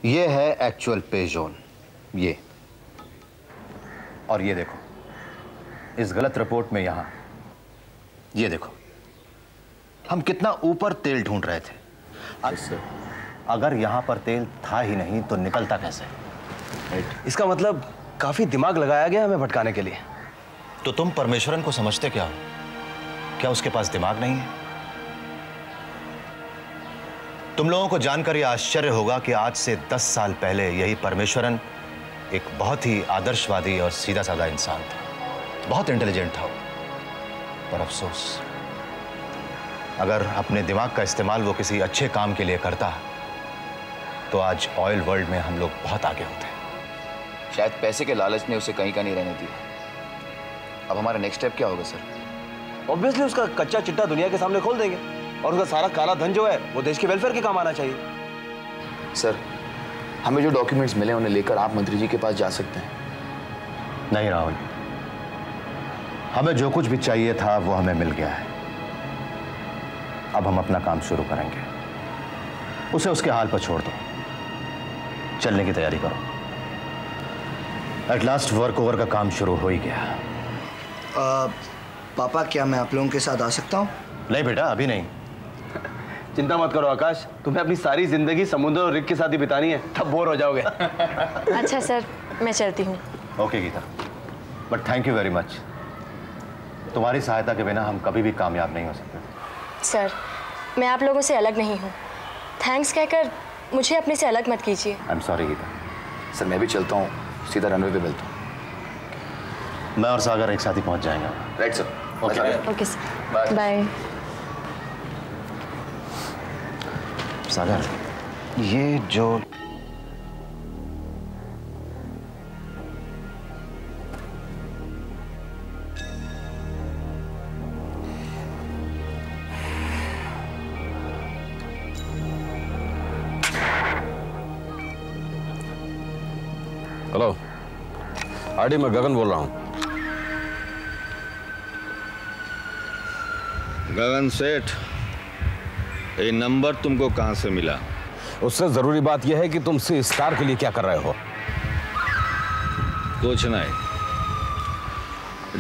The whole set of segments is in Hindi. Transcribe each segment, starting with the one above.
ये है एक्चुअल पे जोन, ये। और ये देखो, इस गलत रिपोर्ट में यहां, ये देखो, हम कितना ऊपर तेल ढूंढ रहे थे। अगर यहां पर तेल था ही नहीं तो निकलता कैसे? इसका मतलब काफी दिमाग लगाया गया हमें भटकाने के लिए। तो तुम परमेश्वरन को समझते क्या हो? क्या उसके पास दिमाग नहीं है? तुम लोगों को जानकर यह आश्चर्य होगा कि आज से 10 साल पहले यही परमेश्वरन एक बहुत ही आदर्शवादी और सीधा साधा इंसान था। बहुत इंटेलिजेंट था वो। पर अफसोस, अगर अपने दिमाग का इस्तेमाल वो किसी अच्छे काम के लिए करता तो आज ऑयल वर्ल्ड में हम लोग बहुत आगे होते। शायद पैसे के लालच ने उसे कहीं का नहीं रहने दिया। अब हमारा नेक्स्ट स्टेप क्या होगा सर? ऑब्वियसली उसका कच्चा चिट्टा दुनिया के सामने खोल देंगे और उसका सारा काला धन जो है वो देश के वेलफेयर के काम आना चाहिए। सर, हमें जो डॉक्यूमेंट्स मिले उन्हें लेकर आप मंत्री जी के पास जा सकते हैं। नहीं राहुल, हमें जो कुछ भी चाहिए था वो हमें मिल गया है। अब हम अपना काम शुरू करेंगे। उसे उसके हाल पर छोड़ दो, चलने की तैयारी करो। एट लास्ट वर्क ओवर का काम शुरू हो ही गया। पापा, क्या मैं आप लोगों के साथ आ सकता हूँ? नहीं बेटा, अभी नहीं। चिंता मत करो आकाश, तुम्हें अपनी सारी जिंदगी समुद्र और रिक के साथ ही बितानी है, तब बोर हो जाओगे। अच्छा सर, मैं चलती हूँ। Okay Geeta, but thank you very much. तुम्हारी सहायता के बिना हम कभी भी कामयाब नहीं हो सकते। सर, मैं आप लोगों से अलग नहीं हूँ। थैंक्स कहकर मुझे अपने से अलग मत कीजिए। I am sorry Geeta. Sir, मैं भी चलता हूँ, सीधा रनवे पे मिलता हूँ। मैं और सागर एक साथ ही पहुंच जाएंगे। Right sir. Okay sir, bye. Sagar, ये जो हेलो आरडी, मैं गगन बोल रहा हूँ। गगन सेठ, ये नंबर तुमको कहाँ से मिला? उससे जरूरी बात यह है कि तुम सी स्टार के लिए क्या कर रहे हो? कुछ नहीं।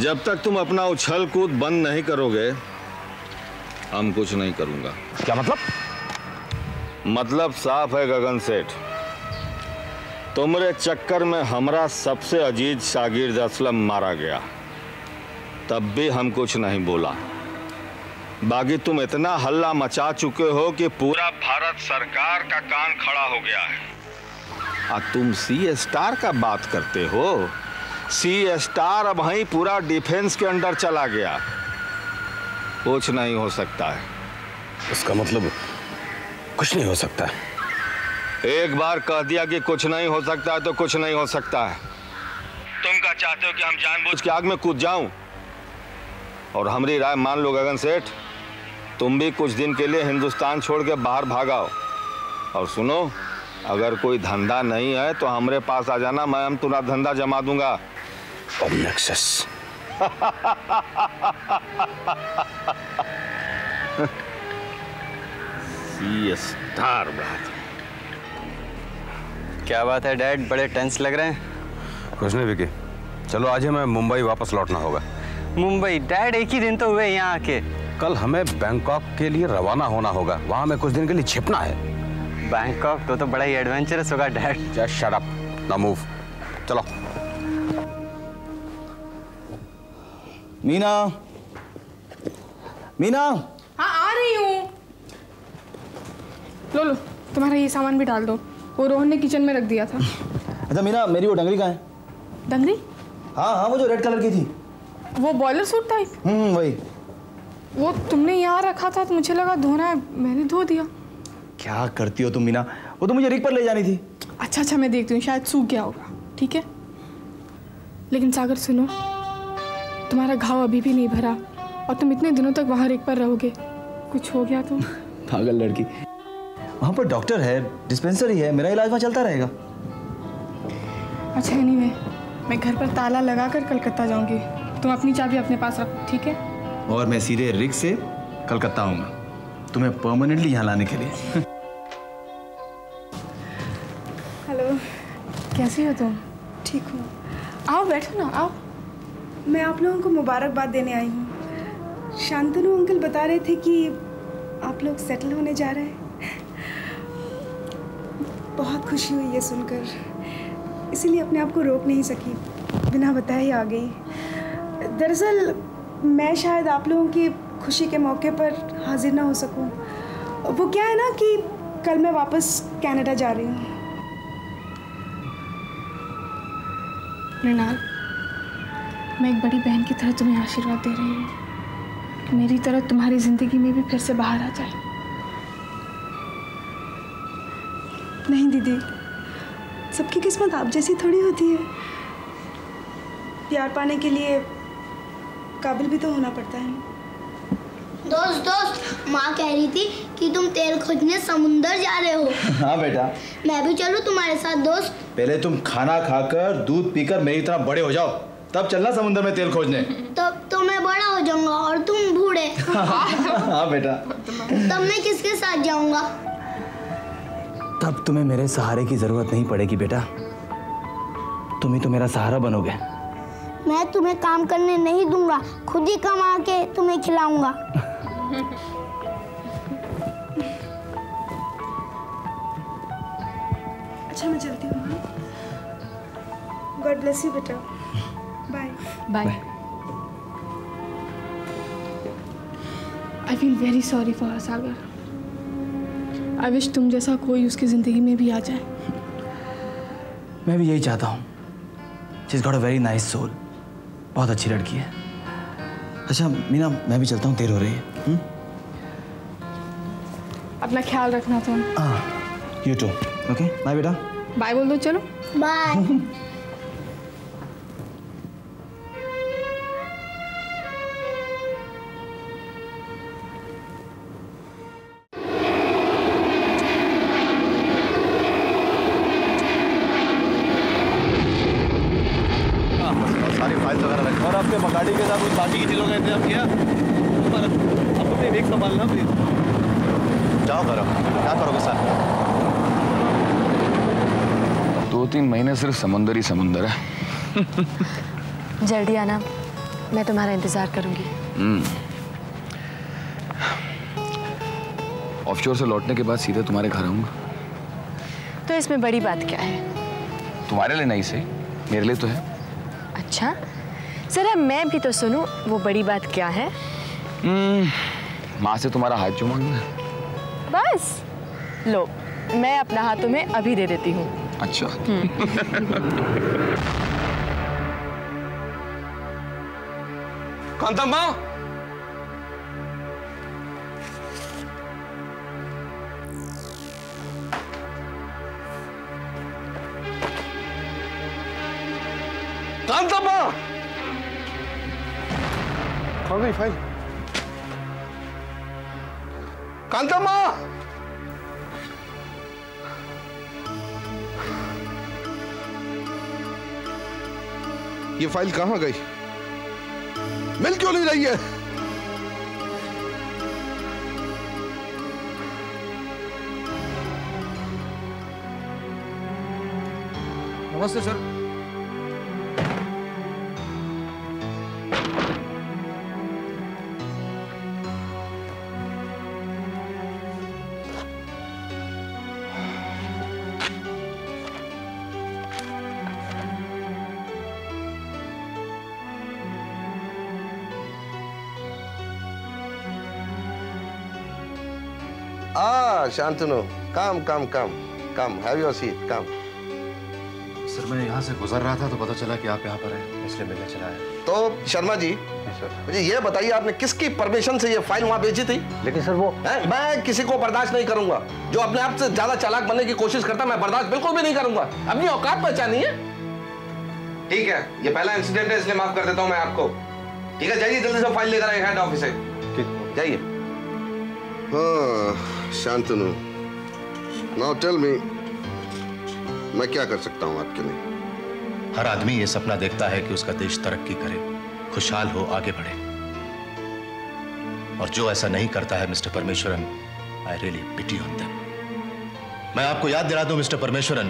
जब तक तुम अपना उछल कूद बंद नहीं करोगे, हम कुछ नहीं करूंगा। क्या मतलब? मतलब साफ है गगन सेठ, तुमरे चक्कर में हमारा सबसे अजीज शागिर्द असलम मारा गया, तब भी हम कुछ नहीं बोला। बाकी तुम इतना हल्ला मचा चुके हो कि पूरा भारत सरकार का कान खड़ा हो गया है। और तुम सी स्टार का बात करते हो। सी स्टार अब वहीं पूरा डिफेंस के अंडर चला गया। कुछ नहीं हो सकता है। इसका मतलब कुछ नहीं हो सकता है। एक बार कह दिया कि कुछ नहीं हो सकता है तो कुछ नहीं हो सकता है। तुम क्या चाहते हो कि हम जानबूझ के आग में कूद जाऊं? और हमारी राय मान लो गगन सेठ, तुम भी कुछ दिन के लिए हिंदुस्तान छोड़ के बाहर भागाओ। और सुनो, अगर कोई धंधा नहीं है तो हमारे पास आ जाना, मैं हम तुम्हारा धंधा जमा दूंगा। ऑब्जेक्शंस। सी स्टार बात। क्या बात है डैड, बड़े टेंस लग रहे हैं? कुछ नहीं विकी, चलो आज हमें मुंबई वापस लौटना होगा। मुंबई? डैड एक ही दिन तो हुए यहाँ आके। कल हमें बैंकॉक के लिए रवाना होना होगा, वहां हमें कुछ दिन के लिए छिपना है। बैंकॉक तो बड़ा ही एडवेंचरस होगा dad. Just shut up, now move, चलो। मीना, मीना। हाँ आ रही हूँ। लो लो, तुम्हारा ये सामान भी डाल दो, वो रोहन ने किचन में रख दिया था। अच्छा मीना, मेरी वो डंगरी कहाँ है? डंगरी? हाँ हाँ, वो जो रेड कलर की थी। वो बॉयलर सूट टाइप? वही। वो तुमने यहाँ रखा था तो मुझे लगा धोना है, मैंने धो दिया। क्या करती हो तुम मीना? वो तो मुझे रिक पर ले जानी थी। अच्छा अच्छा, मैं देखती हूँ, शायद सूख गया होगा। ठीक है, लेकिन सागर सुनो, तुम्हारा घाव अभी भी नहीं भरा और तुम इतने दिनों तक वहाँ रिक पर रहोगे, कुछ हो गया तो? पागल लड़की, वहाँ पर डॉक्टर है, डिस्पेंसरी है, मेरा इलाज वहाँ चलता रहेगा। अच्छा एनीवे, मैं घर पर ताला लगाकर कलकत्ता जाऊँगी, तुम अपनी चाबी अपने पास रखो, ठीक है? और मैं सीधे रिक से कलकत्ता आऊँगा तुम्हें परमानेंटली यहाँ लाने के लिए। हेलो, कैसी हो तुम? ठीक हूँ। आओ बैठो ना, आओ। मैं आप लोगों को मुबारकबाद देने आई हूँ। शांतनु अंकल बता रहे थे कि आप लोग सेटल होने जा रहे हैं। बहुत खुशी हुई ये सुनकर, इसीलिए अपने आप को रोक नहीं सकी, बिना बताए ही आ गई। दरअसल मैं शायद आप लोगों की खुशी के मौके पर हाजिर ना हो सकूं। वो क्या है ना कि कल मैं वापस कनाडा जा रही हूँ। मृणाल, मैं एक बड़ी बहन की तरह तुम्हें आशीर्वाद दे रही हूँ कि मेरी तरह तुम्हारी ज़िंदगी में भी फिर से बाहर आ जाए। नहीं दीदी, सबकी किस्मत आप जैसी थोड़ी होती है। प्यार पाने के लिए काबिल भी तो होना पड़ता है। दोस्त, माँ कह रही थी कि तुम तेल खोजने समुंदर जा रहे हो। हाँ बेटा। मैं भी चलूँ तुम्हारे साथ दोस्त? पहले तुम खाना खाकर दूध पीकर मेरी तरह बड़े हो जाओ, तब चलना समुद्र में तेल खोजने। तब तो मैं बड़ा हो जाऊंगा और तुम बूढ़े। हाँ बेटा। तब मैं किसके साथ जाऊंगा? तब तुम्हें मेरे सहारे की जरूरत नहीं पड़ेगी बेटा, तुम ही तो मेरा सहारा बनोगे। मैं तुम्हें काम करने नहीं दूंगा, खुद ही कमा के तुम्हें खिलाऊंगा। अच्छा मैं चलती हूँ। गॉड ब्लेस यू बेटा। Bye bye. I feel very sorry for her Sagar. I wish तुम जैसा कोई उसकी ज़िंदगी में भी आ जाए। मैं भी यही चाहता हूँ। She is got a very nice soul, बहुत अच्छी लड़की है। अच्छा मीना, मैं भी चलता हूँ, देर हो रही है। अपना ख्याल रखना तुम। You too. ओके बाय बेटा। बाय बोल दो, चलो बाय। सारी फाइल्स वगैरह रखी और आपके बगाड़ी के साथ कुछ बाकी की चीज़ों का इंतजाम किया? अब अपने वेग संभालना प्लीज। जाओ करो, क्या करोगे सर? 2-3 महीने सिर्फ समुंदर ही समुंदर है। जल्दी आना, मैं तुम्हारा इंतजार करूंगी। ऑफशोर से लौटने के बाद सीधे तुम्हारे घर आऊंगा। तो इसमें बड़ी बात क्या है? तुम्हारे लिए नहीं सही, मेरे लिए तो है। अच्छा, जरा मैं भी तो सुनूं, वो बड़ी बात क्या है? माँ से तुम्हारा हाथ चूमूंगा। बस लो, मैं अपना हाथ तुम्हें अभी दे देती हूँ। अच्छा। कांताम्मा, कांताम्मा, कहाँ गई फाइल? कांताम्मा, ये फाइल कहाँ गई? मिल क्यों नहीं रही है? नमस्ते sir. Shantanu, come come come come, have your seat, come. Sir मैं यहाँ से गुजर रहा था तो पता चला कि आप यहाँ पर हैं, इसलिए मिलने चला आया। तो शर्मा जी, मुझे ये बताइए आपने किसकी परमिशन से ये फाइल वहाँ भेजी थी? लेकिन सर वो मैं किसी को बर्दाश्त नहीं करूंगा जो अपने आप से ज्यादा चालाक बनने की कोशिश करता। मैं बर्दाश्त बिल्कुल भी नहीं करूंगा। अपनी औकात पहचानी है। ठीक है, ये पहला इंसिडेंट है, इसलिए माफ कर देता हूँ मैं आपको। ठीक है, जाइए जल्दी से फाइल लेकर आइए हेड ऑफिस से। ठीक, जाइए। शांतनु, नाउ टेल मी, मैं क्या कर सकता हूँ आपके लिए? हर आदमी ये सपना देखता है कि उसका देश तरक्की करे, खुशहाल हो, आगे बढ़े। और जो ऐसा नहीं करता है mister Parameswaran, I really pity on them. मैं आपको याद दिला दूं मिस्टर परमेश्वरन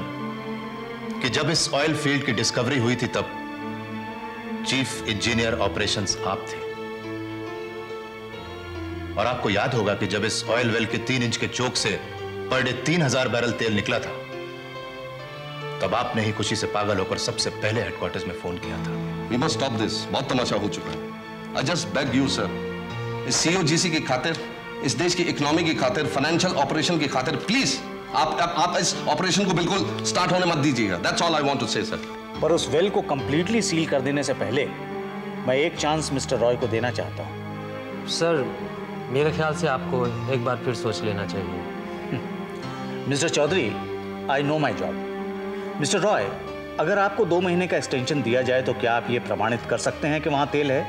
कि जब इस ऑयल फील्ड की डिस्कवरी हुई थी तब चीफ इंजीनियर ऑपरेशंस आप थे। और आपको याद होगा कि जब इस ऑयल वेल के 3 इंच के चोक से पर डे 3000 बैरल तेल निकला था, तब आपने ही खुशी से पागल होकर सबसे पहले हेडक्वार्टर्स में फोन किया था। We must stop this. बहुत तमाशा हो चुका है। I just beg you, sir. इस COGC की खातिर, इस देश की इकोनॉमी की खातिर, फाइनेंशियल ऑपरेशन की खातिर, प्लीज आप इस ऑपरेशन को बिल्कुल स्टार्ट होने मत दीजिएगा। That's all I want to say, sir. पर उस वेल को कंप्लीटली सील कर देने से पहले मैं एक चांस मिस्टर रॉय को देना चाहता हूँ। सर, मेरे ख्याल से आपको एक बार फिर सोच लेना चाहिए। Mister Chaudhary, I know my job. Mister Roy, अगर आपको 2 महीने का एक्सटेंशन दिया जाए तो क्या आप ये प्रमाणित कर सकते हैं कि वहां तेल है?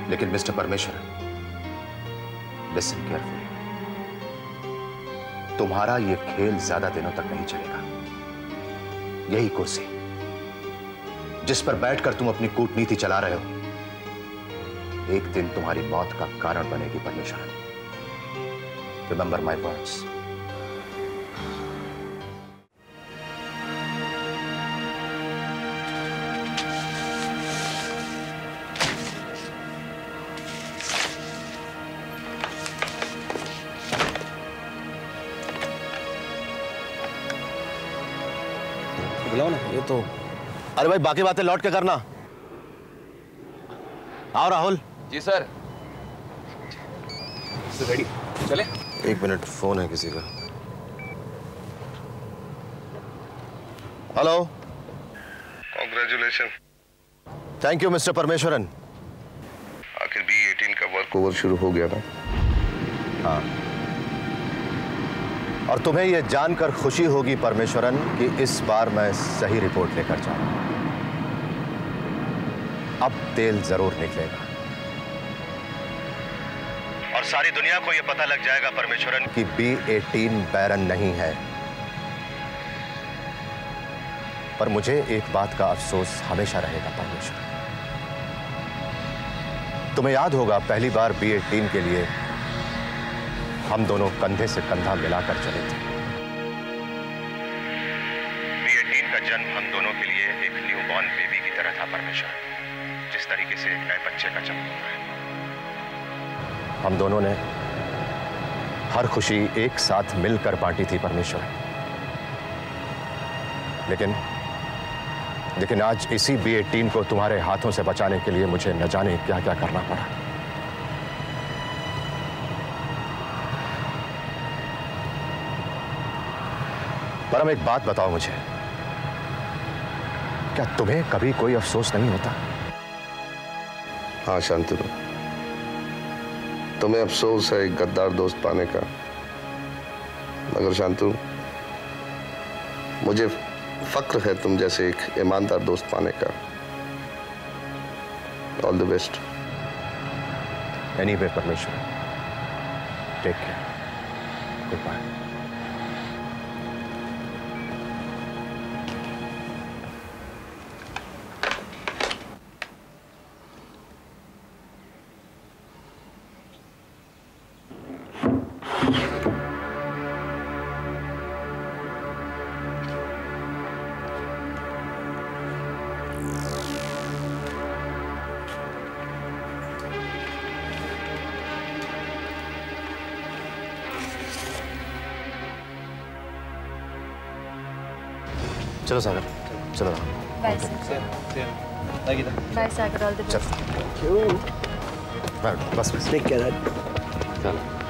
लेकिन मिस्टर परमेश्वर, लिसन केयरफुली, तुम्हारा ये खेल ज्यादा दिनों तक नहीं चलेगा। यही कुर्सी जिस पर बैठकर तुम अपनी कूटनीति चला रहे हो, एक दिन तुम्हारी मौत का कारण बनेगी परमेश्वर। Remember my words. बुलाओ ना, ये तो। अरे भाई, बाकी बातें लौट के करना। आओ राहुल। जी सर। रेडी, चले। 1 मिनट, फोन है किसी का। Hello. Congratulation. Thank you mister Parameswaran. आखिर B18 का वर्क ओवर शुरू हो गया ना? हाँ, और तुम्हें यह जानकर खुशी होगी परमेश्वरन कि इस बार मैं सही रिपोर्ट लेकर जाऊंगा। अब तेल जरूर निकलेगा और सारी दुनिया को यह पता लग जाएगा परमेश्वरन कि B18 बैरन नहीं है। पर मुझे एक बात का अफसोस हमेशा रहेगा परमेश्वर। तुम्हें याद होगा पहली बार B18 के लिए हम दोनों कंधे से कंधा मिलाकर चले थे। B18 का जन्म हम दोनों के लिए एक न्यू बॉर्न बेबी की तरह था परमेश्वर, जिस तरीके से एक नए बच्चे का जन्म होता है। हम दोनों ने हर खुशी एक साथ मिलकर बांटी थी परमेश्वर। लेकिन आज इसी B18 को तुम्हारे हाथों से बचाने के लिए मुझे न जाने क्या क्या करना पड़ा। परम, एक बात बताओ मुझे, क्या तुम्हें कभी कोई अफसोस नहीं होता? हाँ शांतनु, तुम्हें अफसोस है एक गद्दार दोस्त पाने का, मगर शांतनु मुझे फक्र है तुम जैसे एक ईमानदार दोस्त पाने का। All the best. Anyway Parameshwar, take care, goodbye. चलो सागर, चलो। Bye Sagar, all the best. बस टेक केयर। चलो।